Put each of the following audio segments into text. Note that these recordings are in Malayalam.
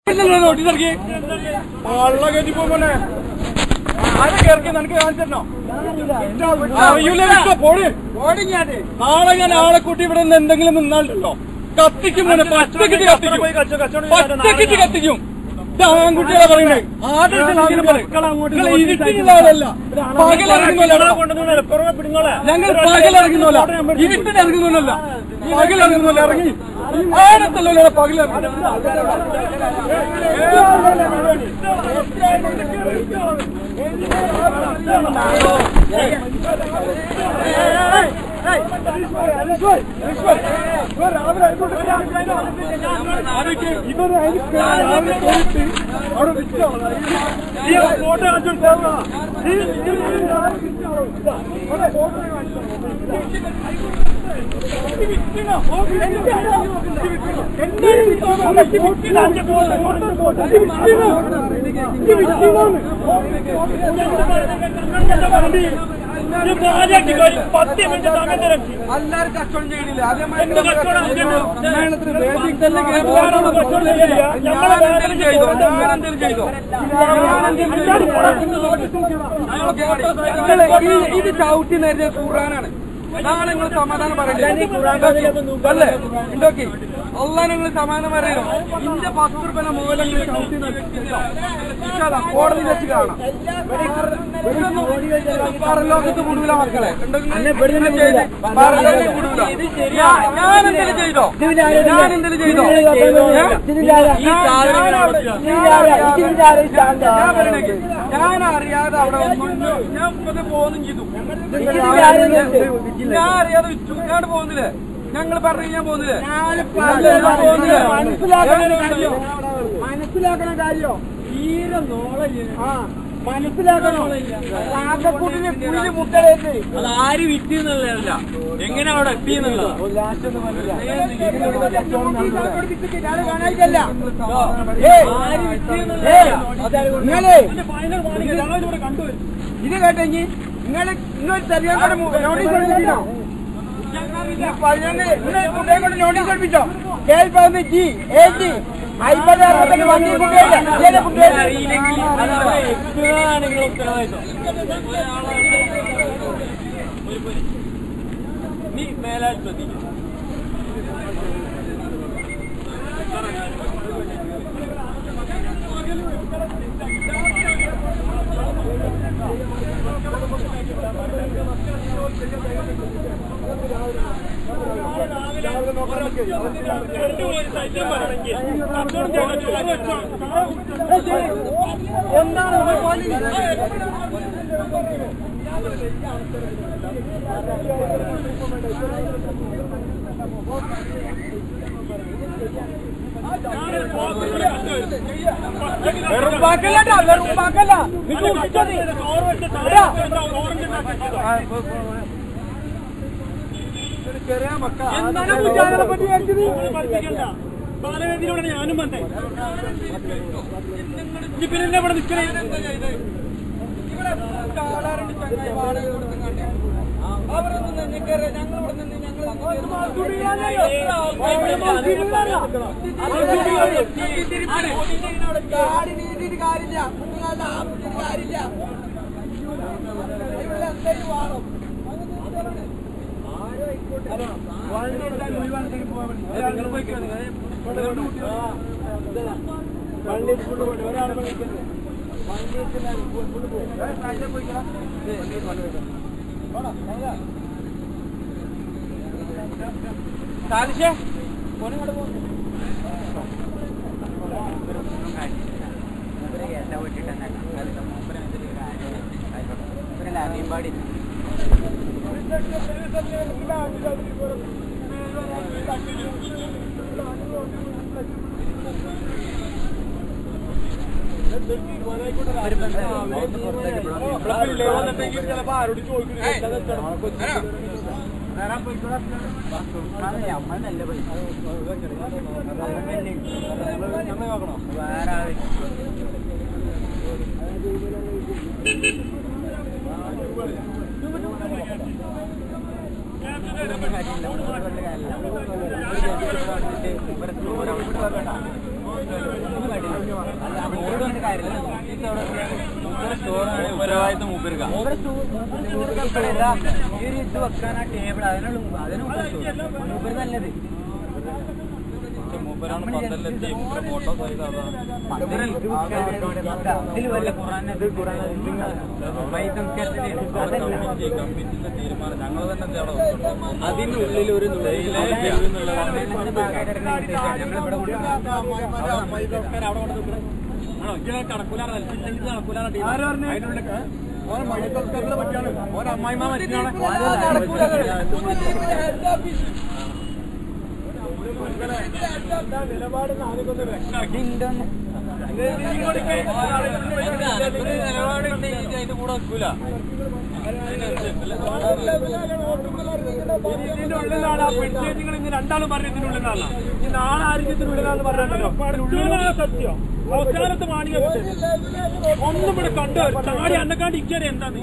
നോട്ടീസ് ഇറക്കി വള്ളം കയറ്റിപ്പോനെ ആരെ ഇറക്കി നിനക്ക് കാണിച്ചോ നാളെ ഞാൻ ആളെ കൂട്ടി ഇവിടെ നിന്ന് എന്തെങ്കിലും നിന്നാലുണ്ടല്ലോ കത്തിക്കും മോനെ പച്ചക്കിട്ട് കത്തിക്കും ആൺകുട്ടികളെ പറയുന്നത് ഇരുട്ടിനുള്ള ആളല്ല ഞങ്ങൾ പകലിറങ്ങുന്നല്ല ഇരുട്ടിനിറങ്ങുന്നല്ല പകലിറങ്ങുന്നല്ല ഇറങ്ങി ആടത്തല്ലോ പകലിറങ്ങി എല്ലാരും കച്ചവടം ചെയ്യണില്ല ഇത് ചവിട്ടി നേരിയ ഖുർആനാണ്. നാളെ നിങ്ങൾ സമാധാനം പറയല്ലേ അല്ലേ എന്തൊക്കെ അല്ല നിങ്ങൾ സമാധാനം പറയണോ ഇന്റെ 10 രൂപ മൂലം കോടതി വെച്ച് കാണാം പരലോകത്ത് വിടൂല മക്കളെ ഞാനെന്തെങ്കിലും ചെയ്തോ ഞാൻ അറിയാതെ അവിടെ ഞാൻ പോകുന്നും ചെയ്തു ഞാൻ അറിയാതെ വിറ്റു ഞാൻ പോകുന്നില്ലേ ഞങ്ങൾ പറഞ്ഞു ഞാൻ പോകുന്നില്ലേ മനസ്സിലാക്കണ കാര്യോ തീരെ മനസ്സിലാക്കണോ കാക്കക്കൂട്ടിന് പുല്ല് മുട്ടലേക്ക് അത് ആര് വിറ്റെന്നുള്ളതല്ല എങ്ങനെ അവിടെ എത്തിയെന്നുള്ള ഇത് കേട്ടെങ്കിൽ നിങ്ങൾ ഇന്നൊരു തെരഞ്ഞെടുപ്പ് നോട്ടീസ് കൊടുത്തിട്ടോ നോട്ടീസ് കൊടുപ്പിച്ചോ കേൾപ്പാന്ന് ജി എ ജി അയ്പതായിരത്തിന് വണ്ടി നീ മേലാൽ ശ്രദ്ധിക്കും എന്താണ് വെറുപ്പാക്കല്ല ബാലവേദിയിലൂടെ ഞാനും വന്നേ പിന്നെ ഇവിടെ നിൽക്കണേ താലിശേ പാടി ചിലപ്പോ ആരോട് ചോദിക്കുന്നു വേറെ ഉത്തരവാദിത്തം മൂപ്പരുക ഇത് വെക്കാൻ ആ ടേബിൾ മൂപ്പര് നല്ലത് മൂപ്പരാണ് പന്തലെത്തി ഫോട്ടോ കമ്മിറ്റിന്റെ തീരുമാനം ഞങ്ങൾ തന്നെ അതിന്റെ ഉള്ളിൽ ഒരു നിലപാടുണ്ട് അതിന്റെ കൂടെ വെക്കൂല ഇതിന്റെ ഉള്ളിലാണ് ആ പെട്ടി നിങ്ങൾ ഇന്ന് രണ്ടാളും പറഞ്ഞ ഇതിനുള്ളിലാണ് ഈ നാളെ ആരോഗ്യത്തിനുള്ളിലാന്ന് പറഞ്ഞല്ലോ സത്യം അവസാനത്ത് മാണിക ഒന്നും ഇവിടെ കണ്ടു ചാടി അന്നക്കാണ്ട് ഇക്കറി എന്താണ്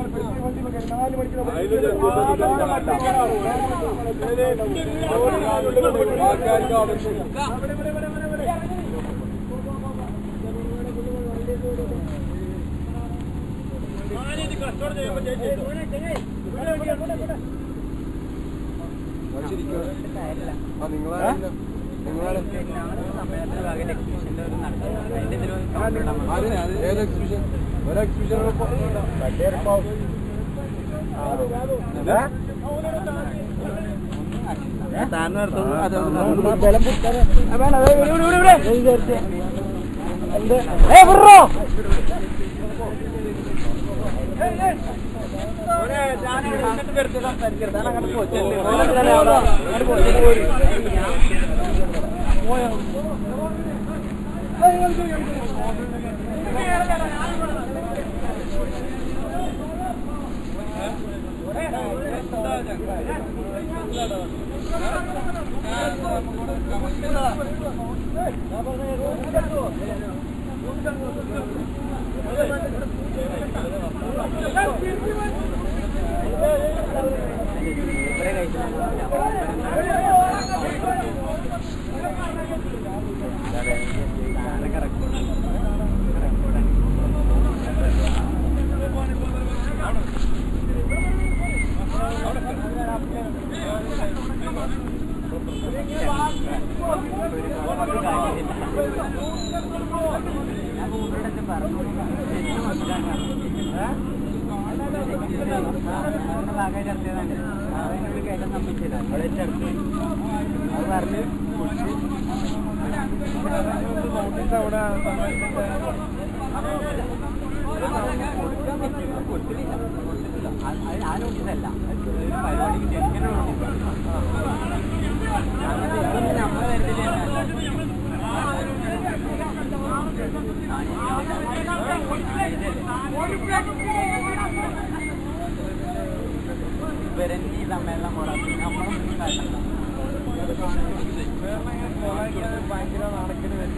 കച്ചവടം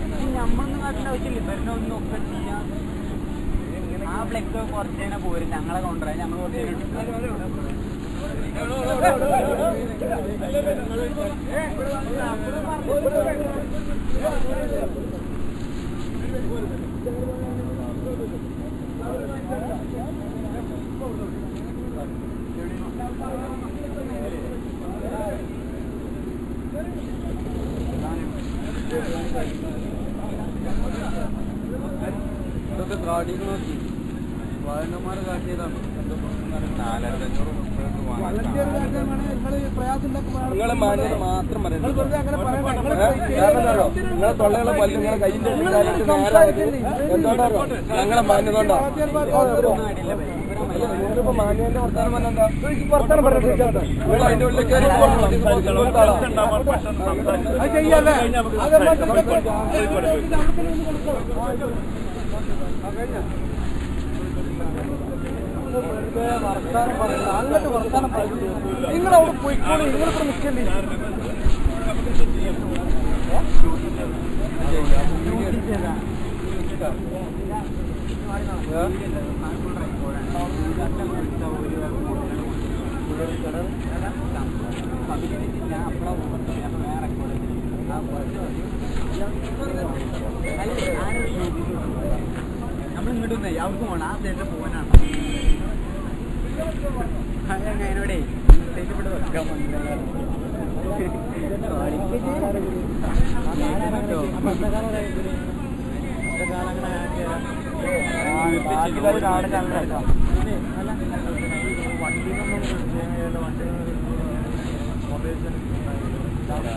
ചെയ്യുമ്പോൾ നമ്മളൊന്നും കാട്ടിന്റെ ആവശ്യമില്ല ഇവരുടെ ഒന്നും ഒക്കെ ചെയ്യാം ആ ബ്ലക്ക് കുറച്ചേനെ പോരും ഞങ്ങളെ കൊണ്ടുവരാൻ ഞങ്ങൾ ഇതൊക്കെ കാടികൾ നോക്കി വായനമാർ കാട്ടിയതാണ്. 4500 നിങ്ങളെ മാന്യത മാത്രം പറയുന്നത്. നിങ്ങളെ തൊള്ളയുള്ള പല്ല് നിങ്ങളെ കയ്യിന്റെ നേരായത് എന്തുകൊണ്ടാണോ? ഞങ്ങളെ മാന്യത കൊണ്ടോ? നിങ്ങളിപ്പോ മാന്യന്റെ വർത്താനം പറഞ്ഞെന്താ? വർത്താനം പറഞ്ഞിട്ട് നിങ്ങൾ അതിന്റെ ഉള്ളിൽ കയറി വർത്താനം പറയുന്നത് അങ്ങോട്ട് വർത്താനം പറയുന്നത്. നിങ്ങളവിടെ പോയിക്കോളൂ. നിങ്ങളിപ്പോ നിൽക്കണ്ടേ? അവർക്ക് പോകണം ആ സൈഡിൽ പോകാനാണ് അതിനോടെ ഇവിടെ വെക്കാൻ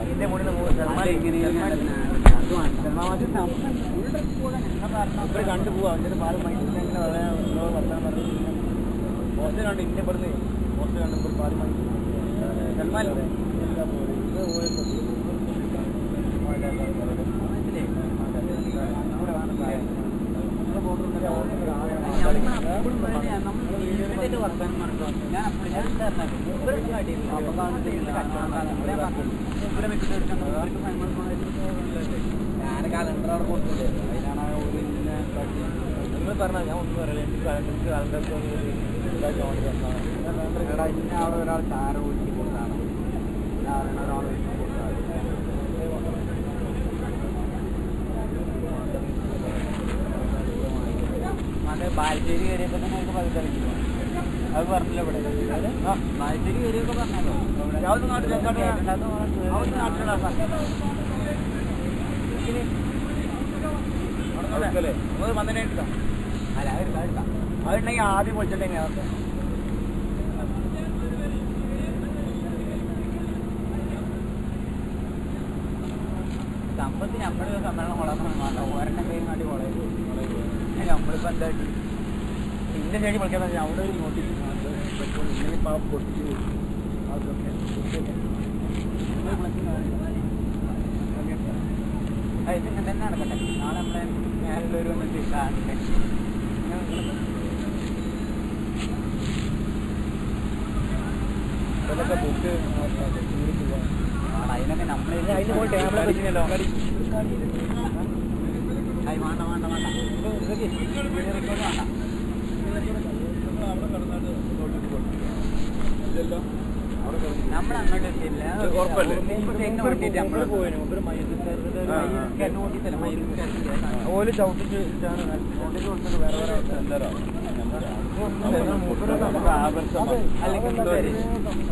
ഇതിന്റെ മുകളിൽ കണ്ടുപോവാ അതിന്റെ പാലം മൈൻഡിങ്ങനെ വർത്താൻ പറഞ്ഞു പോസ്റ്റ് കണ്ട് ഇന്നെ പറഞ്ഞ് പോസ്റ്റ് കണ്ടപ്പോൾ പാലം മൈൻഡ് സൽമാൻ ഞാൻ കാലണ്ടർ അവിടെ കൊടുത്തില്ലേ അതിനാണ് നിങ്ങൾ പറഞ്ഞാൽ ഞാൻ ഒന്നും പറയില്ല എനിക്ക് കാലണ്ടർ ഇന്ന അവിടെ ഒരാൾ ചാര ഒഴിച്ച് കൊടുത്താണ് ഒരാൾ ഒഴിച്ച് കൊടുത്താണ് അത് ബാലശ്ശേരി കയറിയപ്പോൾ തന്നെ അവർക്ക് പകുതിറങ്ങില്ല അത് പറഞ്ഞില്ല ഇവിടെ ബാലശ്ശേരി കയറിയൊക്കെ പറഞ്ഞല്ലോ അവിടുത്തെ നാട്ടിലെ വന്നതിനായിട്ടാ അല്ല അതെടുക്കാം അതുണ്ടെങ്കിൽ ആദ്യം പൊളിച്ചിട്ടുണ്ടെങ്കിൽ അതൊക്കെ സമ്പത്തിന് നമ്മുടെ സമ്മേളനം വളർന്നു ഒരെണ്ണം പേര് നാട്ടി വളരും നമ്മളിപ്പോൾ എന്തായിട്ട് ഇന്ന ശരി പഠിക്കാൻ അവിടെ ഒരു നോട്ടിഫിക്കേഷൻ ഇങ്ങനെ പൊട്ടിച്ച് അതൊക്കെ ഇതിങ്ങനെ തന്നെ നടക്കട്ടെ നാളെ നമ്മളെ മേലുള്ളവർ വന്നിട്ട് ഇതൊക്കെ ബുക്ക് അതിനൊക്കെ നമ്മൾ അതിന് പോയി ടേബിൾ വെച്ചില്ലല്ലോ അത് വേണ്ട വേണ്ട വേണ്ട ഇതൊക്കെ റെക്കോർഡ് വേണ്ട നമ്മളങ്ങോട്ട് എത്തിയില്ല ഓല് ചവിട്ടിട്ട് വേറെ വേറെ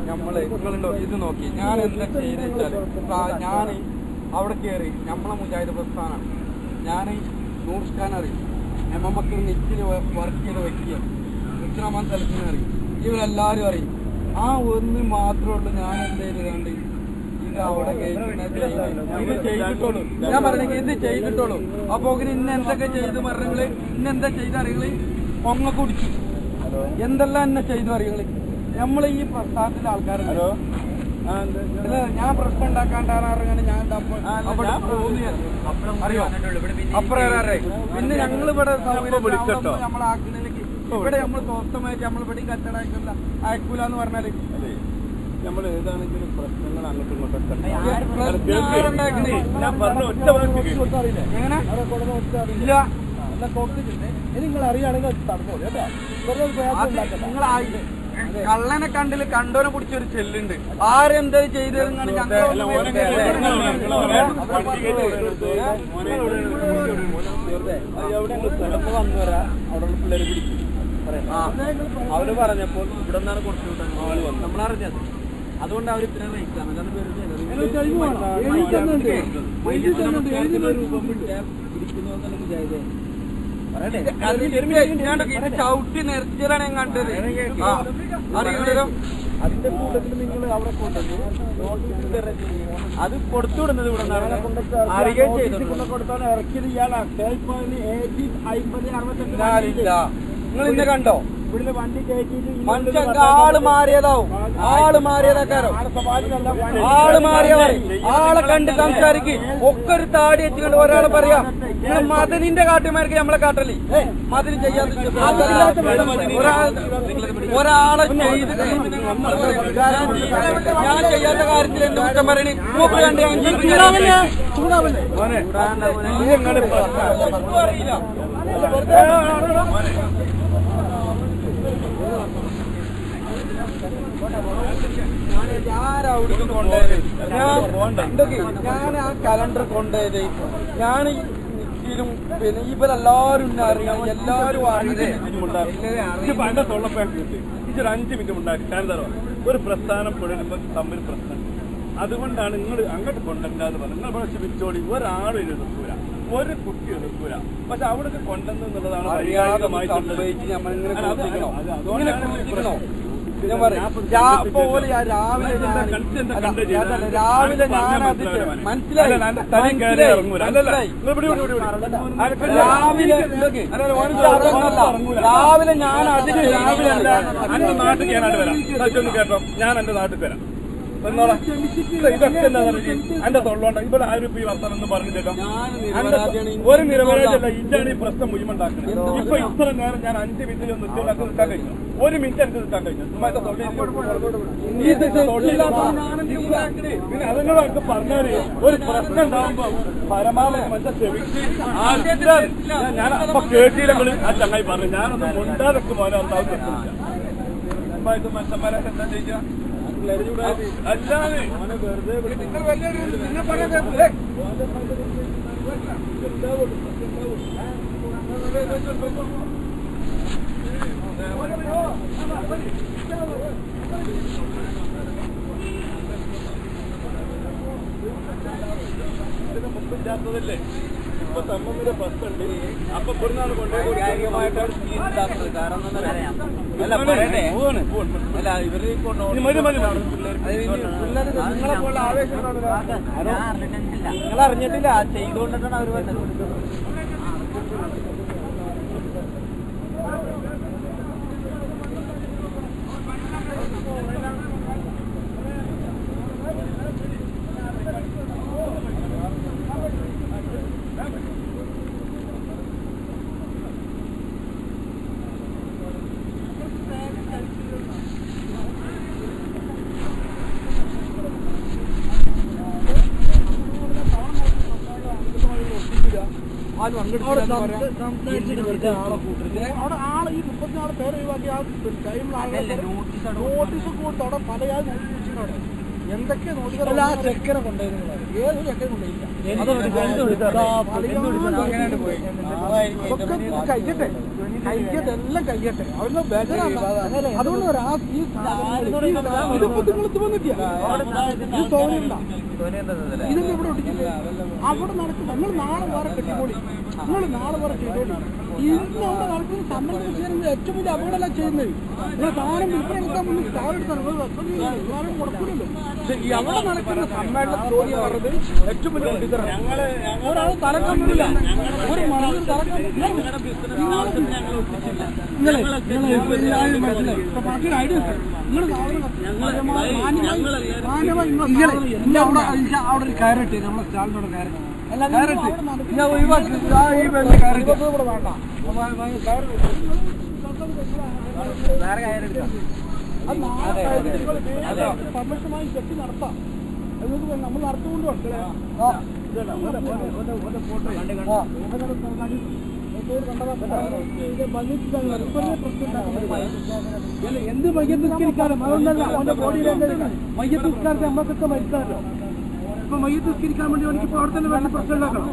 നമ്മള് നിങ്ങളുണ്ടോ ഇത് നോക്കി ഞാൻ എന്താ ചെയ്തെച്ചാല് ഞാൻ അവിടെ കയറി നമ്മളെ മുജാഹിദ് പ്രസ്ഥാനമാണ് ഞാൻ നൂർസ്ഖാൻ അറിയും എമ്മക്ക് നെറ്റിൽ വർക്ക് ചെയ്ത വ്യക്തിയാണ് ഇസ്ലാമാൻ സ്ഥലത്തിന് അറിയും ഇവരെല്ലാവരും അറിയും ആ ഒന്ന് മാത്രമേ ഉള്ളൂ ഞാൻ എന്തെയ്തുകൊണ്ട് ഇത് അവിടെ ഇത് ചെയ്തിട്ടുള്ളൂ ഞാൻ പറഞ്ഞെങ്കിൽ ഇത് ചെയ്തിട്ടുള്ളൂ അപ്പൊ ഇന്ന് എന്തൊക്കെ ചെയ്ത് പറഞ്ഞങ്ങള് ഇന്നെന്താ ചെയ്ത അറിയങ്ങള് പൊങ്ങ കുടിച്ചു എന്തെല്ലാം എന്നെ ചെയ്തു അറിയങ്ങള് നമ്മള് ഈ പ്രസ്ഥാനത്തിലെ ആൾക്കാരല്ലോ ഞാൻ പ്രശ്നം ഉണ്ടാക്കാണ്ടാണ് ഞാൻ അറിയോ അപ്പുറം പിന്നെ ഞങ്ങളിവിടെ നമ്മളാക്കുന്നതിലേക്ക് ഇവിടെ നമ്മൾ സ്വസ്ഥമായിട്ട് നമ്മളിവിടെ കച്ചവടമായിട്ടില്ല അയക്കൂലെന്ന് പറഞ്ഞാല് നമ്മൾ ഏതാണെങ്കിലും പ്രശ്നങ്ങൾ അങ്ങോട്ടും ഇങ്ങോട്ടും ഇല്ല നിങ്ങൾ അറിയുകയാണെങ്കിൽ കള്ളനെ കണ്ടില് കണ്ടോനെ പിടിച്ചൊരു ചെല്ലുണ്ട് ആരെന്താ ചെയ്തതെന്നാണ് വന്നുവരാ അവിടെ പിള്ളേര് പിടിക്കും അവര് പറഞ്ഞപ്പോൾ ഇവിടെ നിന്നാണ് കുറച്ച് ആള് വന്നു നമ്മളറിഞ്ഞത് അതുകൊണ്ട് അവർ ഇത്ര റേറ്റാണ് ചവിട്ടി നിറച്ചതാണ് ഞാൻ കണ്ടത് അതിന്റെ കൂട്ടത്തിൽ നിങ്ങൾ അവിടെ കൊണ്ടുവന്നു അത് കൊടുത്തുവിടുന്നത് ഇവിടെ അറിയുകയും ചെയ്തു കൊടുത്താണ് ഇറക്കിയത് ഇയാളാണ് നിങ്ങൾ ഇന്നെ കണ്ടോ ഇവിടുന്ന് വണ്ടി കയറ്റിയിട്ട് മനുഷ്യന്റെ ആള് മാറിയതാവും ആള് മാറിയതാക്കാരോ ആള് മാറിയവർ ആളെ കണ്ട് സംസാരിക്കും ഒക്കെ ഒരു താടി വെച്ചുകൊണ്ട് ഒരാളെ പറയാം നിങ്ങൾ മദനിന്റെ കാട്ടുമാർക്ക് നമ്മളെ കാട്ടല്ലേ മദനി ചെയ്യാത്ത ഒരാളെ ചെയ്ത് ഞാൻ ചെയ്യാത്ത കാര്യത്തിൽ എന്റെ കുറ്റം പറയണേ മൂപ്പ് കണ്ട് അറിയില്ല ഞാനവിടുന്ന് കൊണ്ടുപോയത് ഞാൻ ആ കലണ്ടർ കൊണ്ടുപോയത് ഞാൻ എങ്കിലും പിന്നെ ഇവരെല്ലാരും അറിയാം, എല്ലാരും അറിയില്ലേ. എന്റെ തൊള്ളപ്പേക്ക് ഇതൊരു 5 മിനിറ്റ് ഉണ്ടാക്കി കാരണം ഒരു പ്രസ്ഥാനം പുഴരുമ്പോൾ തമ്മിൽ പ്രശ്നം. അതുകൊണ്ടാണ് നിങ്ങൾ അങ്ങോട്ട് കൊണ്ടുവരാന്ന് പറഞ്ഞത്. നിങ്ങൾ പക്ഷെ വിറ്റോടി ഒരാളും എതിർക്കൂല, ഒരു കുട്ടി എതിർക്കൂല. പക്ഷെ അവിടേക്ക് കൊണ്ടുവന്നുള്ളതാണ് രാവിലെ ഞാൻ നാട്ടിൽ ഞാനായിട്ട് വരാം. കേട്ടോ, ഞാൻ എന്റെ നാട്ടിൽ വരാം. ഇതൊക്കെ എന്താ എന്റെ തൊള്ളോണ്ട ഇവിടെ ആരും ഇപ്പൊ ഈ വർത്തമാനം എന്ന് പറഞ്ഞിട്ടോ. ഒരു നിരവധിയല്ല, ഇതാണ് ഈ പ്രശ്നം മുഴുവൻ ഉണ്ടാക്കുന്നത്. ഇപ്പൊ ഇത്ര നേരം ഞാൻ 5 മിനിറ്റിൽ നിൽക്കാൻ കഴിഞ്ഞു, 1 മിനിറ്റ് എനിക്ക് നിൽക്കാൻ കഴിഞ്ഞു. പിന്നെ അതുങ്ങളൊക്കെ പറഞ്ഞാല് ഒരു പ്രശ്നം ഉണ്ടാകുമ്പോ പരമാവധി മറ്റേ ഞാൻ അപ്പൊ കേട്ടില്ലെങ്കിൽ ആ ചങ്ങായി പറഞ്ഞു ഞാനൊന്ന് മുണ്ടാതൊക്കെ പോലെ ഉണ്ടാവില്ല. മനുഷ്യന്മാരെ എന്താ ചെയ്യുക? അല്ലാതെ മുമ്പില്ലാത്തതല്ലേ ഇപ്പൊ തമ്മിലെ പ്രശ്നമുണ്ട്. അപ്പൊ ഇവിടുന്നാണ് കൊണ്ടുപോയി കാര്യമായിട്ടാണ് നിങ്ങളറിഞ്ഞിട്ടില്ല, ചെയ്തുകൊണ്ടിട്ടാണ് അവർ വന്നത്. അവിടെ ആള് ഈ 34 പേര് ഒഴിവാക്കി ആ ടൈമിൽ നോട്ടീസ് കൊടുത്ത് അവിടെ പല എന്തൊക്കെ നോട്ടീസ് ആ ചെക്കനെ കൊണ്ടുപോയിരുന്നത് ഏത് ചെക്കനെ കൊണ്ടുപോയില്ല. കഴിയട്ടെ എല്ലാം കഴിയട്ടെ അവരുടെ ബേജാറാണ്. അതുകൊണ്ട് ഇതൊക്കെ ഇവിടെ ഒട്ടിച്ചിട്ട് അവിടെ നടക്കും. നിങ്ങൾ നാളെ വേറെ കെട്ടിക്കോളി, നിങ്ങൾ നാളെ വേറെ ചെയ്തോളി. ഇന്ന് അവിടെ നടക്കുന്ന സമ്മർദ്ദ വിഷയം ഏറ്റവും വലിയ അപകടമല്ല ചെയ്യുന്നത്. നിങ്ങൾ സാധനം വിൽപ്പന എടുക്കാൻ മുന്നിൽ സാധനം എടുത്താണ് കൊടുക്കൂലല്ലോ. പക്ഷെ അവിടെ നടക്കുന്ന സമ്മേളന ജോലി പറഞ്ഞത് ഏറ്റവും വലിയ കുട്ടിത്തരം. ഒരാൾ തലക്കന്നില്ല, ഒരു മണൽ പാർട്ടിയുടെ ഐഡിയ നിങ്ങൾ അവിടെ ഒരു കയറിട്ട് നമ്മളെ സ്റ്റാളിനോട് കയറിട്ട് ഞാൻ ഒഴിവാക്കി ഈ വെള്ളം കയറിട്ട് ഇവിടെ വേണ്ട വേറെ കയറെടുക്കാം. പർമിഷനുമായി ചെട്ടി നടത്താം. നമ്മൾ നടത്തുകൊണ്ട് എന്ത് മയ്യത്ത് നിസ്കരിക്കാനും അതുകൊണ്ടല്ല അവന്റെ ബോഡിയിൽ മയ്യത്ത് നിസ്കാരത്തെ നമ്മൾക്കൊക്കെ മരിക്കാമല്ലോ. ഇപ്പൊ മയ്യത്ത് നിസ്കരിക്കാൻ വേണ്ടി എനിക്കിപ്പോ അവിടെ തന്നെ വേണ്ട പ്രശ്നം ഉണ്ടാക്കണം.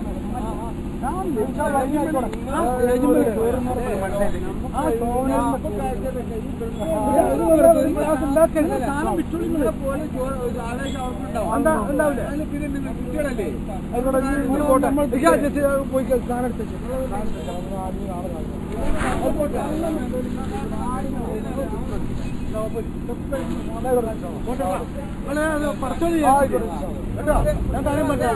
പോയി സാധനം എടുത്തു പറച്ചോളി കേട്ടോ. ഞാൻ കാര്യം പറയാം,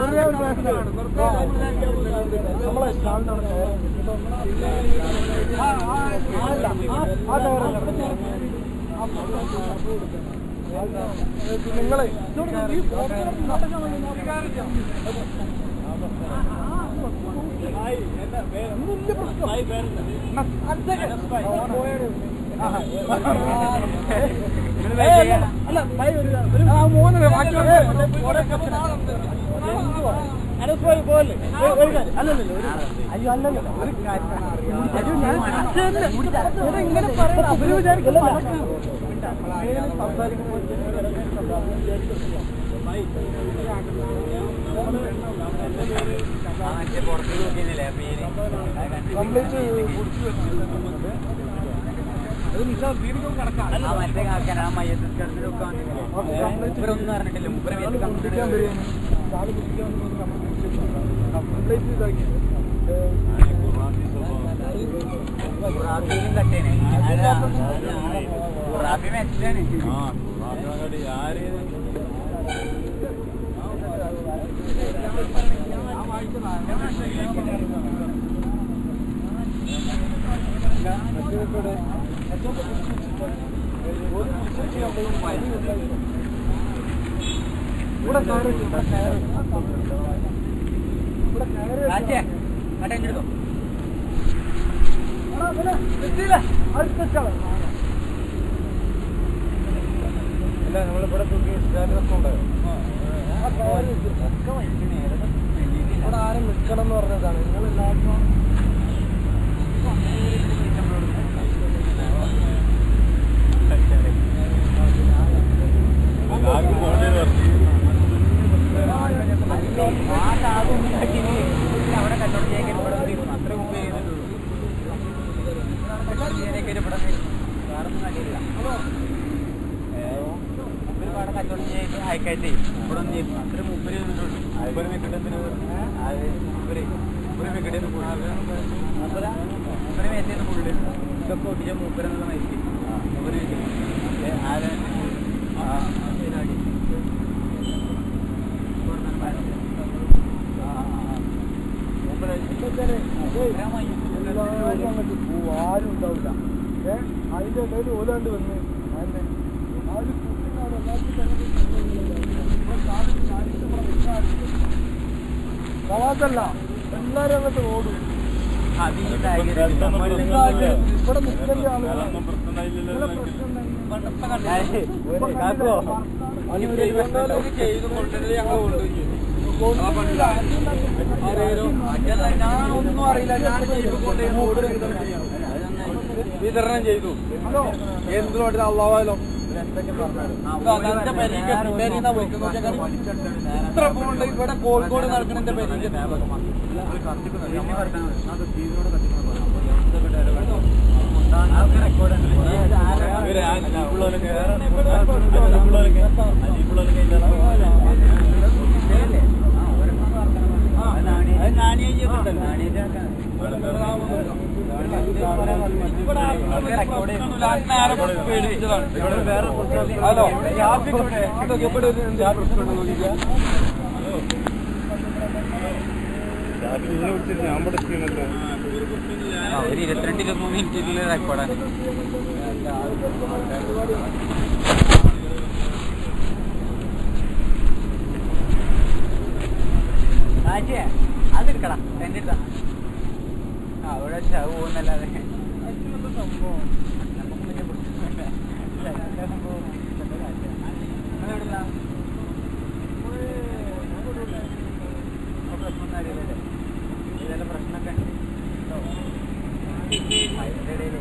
നമ്മളെ നിങ്ങളെ പുറത്ത് നോക്കിയില്ലേ പേര് മറ്റേ കാക്കാൻ ആ മയ്യത്തിലൊക്കെ ഇവരൊന്നും അറിഞ്ഞിട്ടില്ല മുപ്പരെ ുറാഫിയിലും കട്ടേനെ റാഫി മെച്ചാണ് ആര് അല്ല നമ്മളിവിടെ ഇവിടെ ആരും നിൽക്കണം എന്ന് പറഞ്ഞതാണ് നിങ്ങളെല്ലാവർക്കും അവിടെ കച്ചവടം ചെയ്യാൻ ഇവിടെ അത്ര മുമ്പ് വേറൊന്നും കണ്ടില്ല ഒരുപാട് കച്ചവടം ചെയ്യാൻ അയക്കാറ്റേ ഇവിടെ ഒന്നും ചെയ്യുന്നു അത്ര മുമ്പര് ഒരു വെക്കിട്ടത്തിന് ഒരു വെക്കിട്ടേന്ന് മൂപ്പര് മേത്തേന്ന് ഫുള്ള് ഇതൊക്കെ ഒട്ടിച്ച മൂപ്പരെന്നുള്ള മരിക്കും മൂപ്പര് ആരും ഉണ്ടാവില്ല അതിന്റെ ഇടയിൽ ഓലാണ്ട് വന്ന് അതിന്റെ ആ ഒരു പ്രവാസല്ല എല്ലാരും അങ്ങോട്ട് ഓടും ഇവിടെ നിൽക്കേണ്ട ഞാനൊന്നും അറിയില്ല ഞാൻ വിതരണം ചെയ്തു എന്തിനോട്ട് അള്ളാവാലോ ഇത്ര പോണ്ട് ഇവിടെ കോഴിക്കോട് നടക്കണ പേര് ഹലോ ഒരു 22-23 മിനിറ്റിൽ റെക്കോർഡാണ് അതെടുക്കടാ എന്റെ എടുത്താ അവിടെ ഷവ് പോകുന്നല്ലാതെ സംഭവം പ്രശ്നമൊന്നും അറിയില്ലല്ലേ ഇതെല്ലാം പ്രശ്നമൊക്കെ ഉണ്ട് അതിൻ്റെ ഇടയിൽ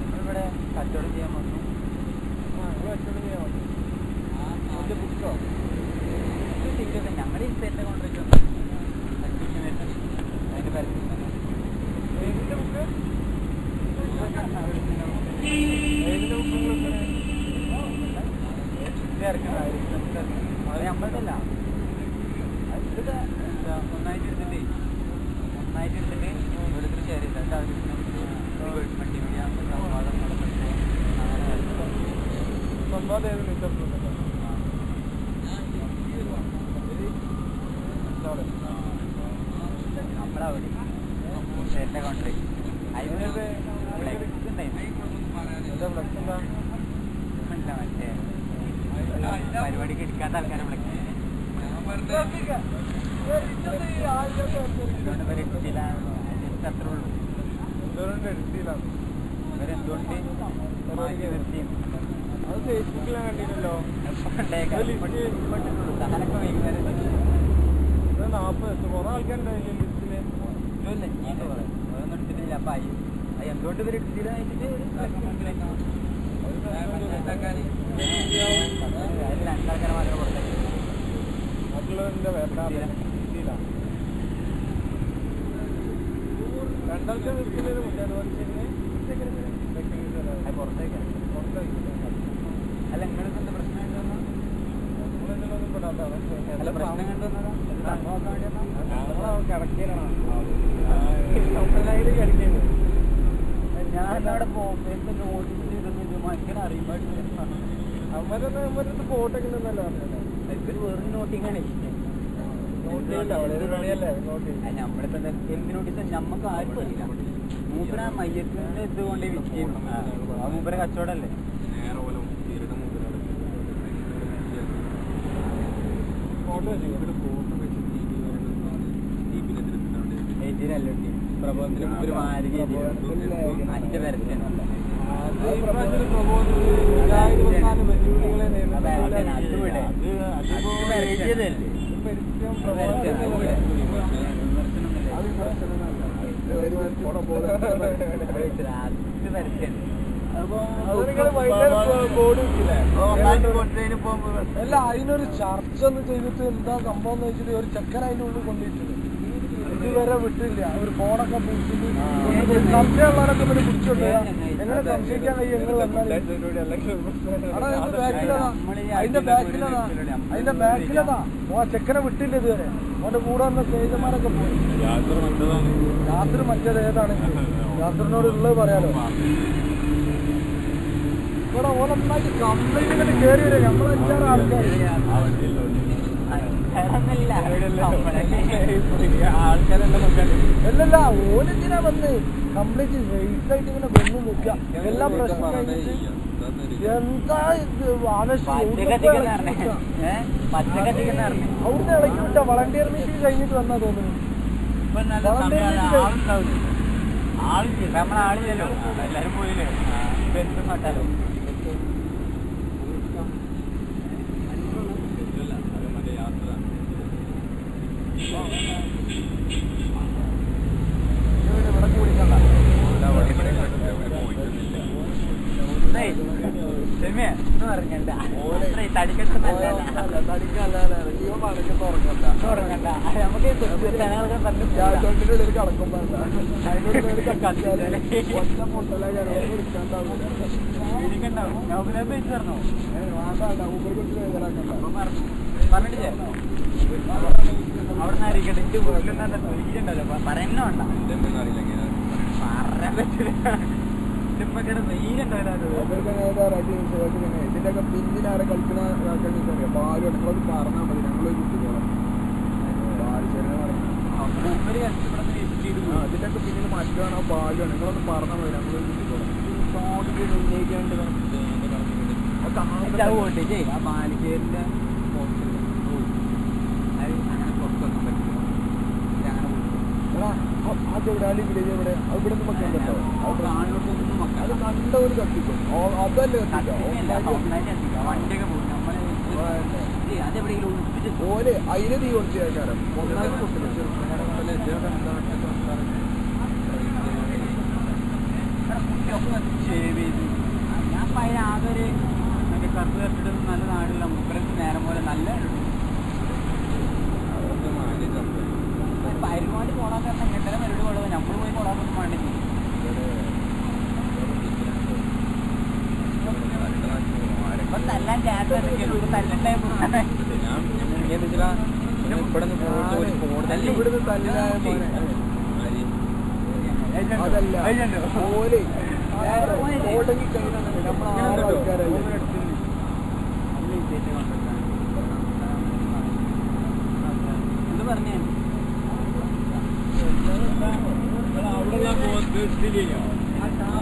നമ്മളിവിടെ കച്ചവടം ചെയ്യാൻ വന്നു കച്ചവടം ചെയ്യാൻ വന്നു അതിൻ്റെ ബുക്കോ ടിക്കറ്റൊക്കെ ഞങ്ങളുടെ ഈ സെറ്റ് കൊണ്ടുവച്ചു അതിൻ്റെ പരസ്യം ബുക്ക് അത് നമ്മളുടെ ഇതൊക്കെ എന്താ ഒന്നായിട്ട് എടുത്തിട്ട് ഓരോരുത്തർ ഷെയർ ചെയ്തിട്ട് അവർ മൾട്ടിമീഡിയ നമ്മളവിടെ ഷെയറിൻ്റെ കൗണ്ടറി അതിനൊക്കെ മറ്റേ പരിപാടിക്ക് എടുക്കാത്ത ആൾക്കാരെ വിളിക്കുന്നത് അത്രേ ഉള്ളൂ ഇവരെന്തുകൊണ്ട് അത് ഫേസ്ബുക്കിലാണ് കണ്ടില്ലല്ലോ സാധനമൊക്കെ വൈകുന്നേരം 40 കുറെ ആൾക്കാരുണ്ടായില്ലേ ലിസ്റ്റില് ഇല്ല ഞാൻ പറയാം അതൊന്നും എടുത്തിട്ടില്ല അപ്പം എന്തുകൊണ്ട് ഇവർ എടുത്തിട്ട് രണ്ടാൾക്കാരെ മാത്രം കൊടുത്തത് മറ്റുള്ളവരുടെ രണ്ടാൾക്ക് നിർത്തുന്നതിന് മുന്നേ പുറത്തേക്ക് അല്ല നിങ്ങൾക്ക് എന്താ പ്രശ്നം അല്ല പ്രശ്നം കണ്ടുവന്നതാ കിടക്കുന്നത് ഞാനവിടെ പോകുമ്പോൾ നോട്ടീസ് ചെയ്തൊന്നും മനുഷ്യനെ അറിയുമ്പോൾ അവരൊന്ന് ഫോട്ടോക്കെ ഉണ്ടെന്നല്ല ഇവര് വെറും നോട്ടിങ്ങാണ് നമ്മളിപ്പോ എന്ത് നോട്ടീസ് നമ്മക്ക് ആർക്കും അറിയില്ല മൂപ്പര മയ്യത്തിന്റെ ഇതുകൊണ്ട് വിൽക്കുകയും ആ മൂപ്പര കച്ചവടല്ലേ പ്രബോധത്തിന് മുമ്പ് മാരി അഞ്ച് പരസ്യമാണ് അല്ല അതിനൊരു ചർച്ച ഒന്ന് ചെയ്തിട്ട് എന്താ സംഭവം എന്ന് വെച്ചിട്ട് ഒരു ചെക്കൻ അതിൻ്റെ ഉള്ളിൽ കൊണ്ടിട്ടുണ്ട് ഇതുവരെ വിട്ടില്ല ഒരു ഫോണൊക്കെ പൂച്ചിട്ട് സംശയമുള്ളവരൊക്കെ ഇവര് പിടിച്ചോണ്ട് എങ്ങനെ സംശയിക്കാൻ കഴിയും ഞങ്ങൾ വന്നാൽ അതിന്റെ ബാക്കിലതാ ഓ ചെക്കനെ വിട്ടില്ല ഇതുവരെ അവന്റെ കൂടെ വന്ന സ്നേഹിതന്മാരൊക്കെ പോയി രാത്രി മറ്റേത് ഏതാണ് രാത്രിനോട് ഉള്ളത് പറയാലോ ഇവിടെ ഓരൊന്നായിട്ട് കംപ്ലൈന്റ് ഇങ്ങനെ കയറി വരും നമ്മളെല്ലാവരും ആൾക്കാർ അല്ലല്ല ഓലെന്തിനാ വന്ന് കംപ്ലീറ്റ് റേസായിട്ട് ഇങ്ങനെ വന്ന് നിൽക്കുക എല്ലാ പ്രശ്നം കഴിഞ്ഞിട്ട് എന്താ ഇത് അവിടുന്ന് ഇളക്കി വിട്ട വളണ്ടിയർ മീറ്റിംഗ് കഴിഞ്ഞിട്ട് വന്നാ തോന്നുന്നു നമ്മളാളില്ലല്ലോ എല്ലാരും പോയില്ലേ ബെൻസും കട്ടാലോ പറഞ്ഞിട്ടില്ലേ അവിടെ ആയിരിക്കട്ടെ എന്റെ വീട്ടിലെന്താ തൊയ്യുണ്ടല്ലോ പറയുന്നോ പറയാൻ പറ്റില്ല ഇതിന്റെയൊക്കെ പിന്നിലാരെ കളിക്കണ പാല് നമ്മളത് പറഞ്ഞാൽ മതി ഞങ്ങള് കുട്ടികളെ ഇതിന്റെയൊക്കെ പിന്നിൽ മറ്റാണോ പാലാണ് നിങ്ങളൊന്ന് പറഞ്ഞാൽ മതി ഞങ്ങള് കുട്ടികളെ ആ മാലിക്കേരിന്റെ അതെവിടെ വില്ലേജ് എവിടെ അവിടെ നിന്ന് മക്കൾ കേട്ടോ അത് കണ്ട ഒരു കത്തിക്കും അതല്ലേ ഓല് അതിന് തീ കൊടുത്തേക്കാരം ഞാൻ പയ്യ ആകൊരു മറ്റേ കറുപ്പ് കെട്ടിട്ട് നല്ല നാടില്ല മുപ്പരത്ത് നേരം പോലെ നല്ല പരിപാടി പോടാൻ കാരണം എങ്ങനെ പരിപാടി കൊള്ളുക നമ്മൾ പോയി കൊടാൻ വേണ്ടി ഇപ്പൊ തല്ലാൻ ചാൻസ് തല്ലുണ്ടായ എന്ത് പറഞ്ഞേ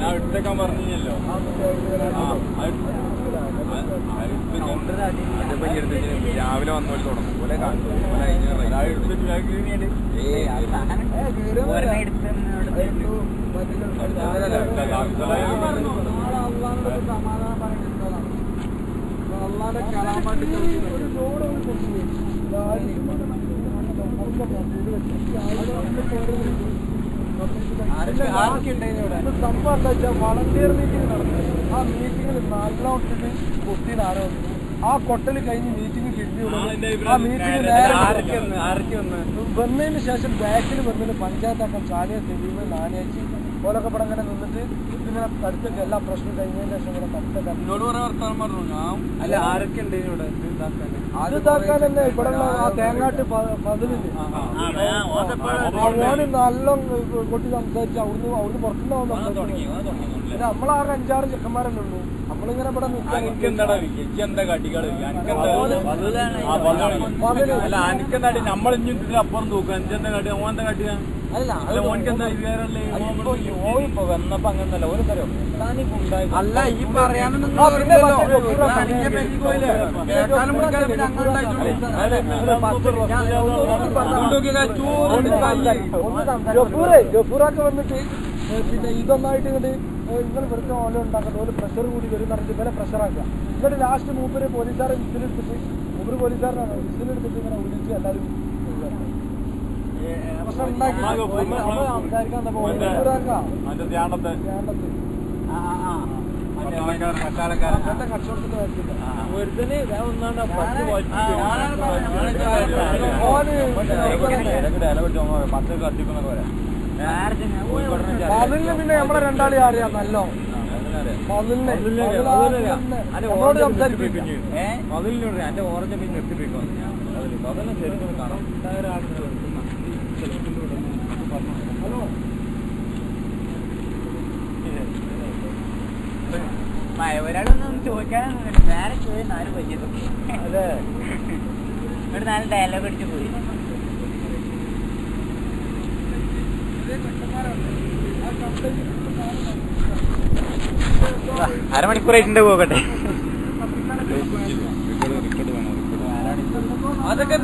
എടുത്തേക്കാൻ പറഞ്ഞല്ലോ രാവിലെ വന്നോളി തുടങ്ങും പോലെ സംഭവം എന്താ വെച്ചാൽ വളണ്ടിയർ മീറ്റിംഗ് നടന്നു. ആ മീറ്റിംഗിൽ നല്ലോണം കുട്ടീനെ ആരോ ആ കൊട്ടൽ കഴിഞ്ഞ് മീറ്റിംഗ് കിട്ടി. ആ മീറ്റിംഗ് വന്നതിന് ശേഷം ബാക്കിൽ വന്നിട്ട് പഞ്ചായത്താക്കാൻ ചാലിയ തെളിവ് നാണയച്ച് ഓലൊക്കെ പടം ഇങ്ങനെ നിന്നിട്ട് ഇതിങ്ങനെ തടുത്തൊക്കെ എല്ലാ പ്രശ്നം കഴിഞ്ഞതിന് ശേഷം ഇങ്ങനെ തടുത്തൊക്കെ അല്ല ആരൊക്കെ ഉണ്ട് ഇവിടെ അത് ഇതാക്കാനല്ലേ ഇവിടെ ആ തേങ്ങാട്ട് പതിലില്ലേ ഓന് നല്ല കൊട്ടി സംസാരിച്ച് അവിടുന്ന് പുറത്തുനിന്ന് പിന്നെ നമ്മളാകെ 5-6 ചെക്കന്മാരല്ലേ ഉള്ളൂ. നമ്മളിങ്ങനെ ഇവിടെ അപ്പുറം തൂക്കാം അഞ്ചെന്താ കാട്ടി ഓന്റെ കാട്ടിയാ ഇപ്പൊ വന്നപ്പോ അങ്ങനല്ല ഓരോ തരം അല്ല ഈ പറയാനൊന്നും ഗഫൂറൊക്കെ വന്നിട്ട് പിന്നെ ഇതൊന്നായിട്ട് ഇങ്ങോട്ട് നിങ്ങൾ വെറുതെ ഓല ഉണ്ടാക്കട്ടെ ഓല് പ്രഷർ കൂടി വരും പറഞ്ഞിട്ട് ഇവരെ പ്രഷറാക്കുക. എന്നിട്ട് ലാസ്റ്റ് മൂപ്പര് പോലീസുകാരെ വിസിലെടുത്തിട്ട് മൂപ്പര് പോലീസുകാരനാണ് വിസിലെടുത്തിട്ട് ഇങ്ങനെ വിളിച്ച് എല്ലാവരും പ്രശ്നം ഉണ്ടാക്കി സംസാരിക്കാൻ കച്ചവടത്തിന്റെ പതിലിന് പിന്നെ നമ്മളെ രണ്ടാളി അറിയാം നല്ലോ പതിലിനോട് സംസാരിപ്പിക്കും എന്റെ ഓറഞ്ച് പിന്നെ നിർത്തിപ്പിക്കും അതെല്ലാം ശരിക്കും കാണാം. ഒരാളൊന്നും ചോദിക്കാനൊന്നും നേരെ ചോദിച്ചു 4 പയ്യത് അതെ ഇവിടെ 4 ഡയലോഗ് അടിച്ചു പോയി. അരമണിക്കൂറായിട്ടുണ്ട് പോകട്ടെ. അതൊക്കെ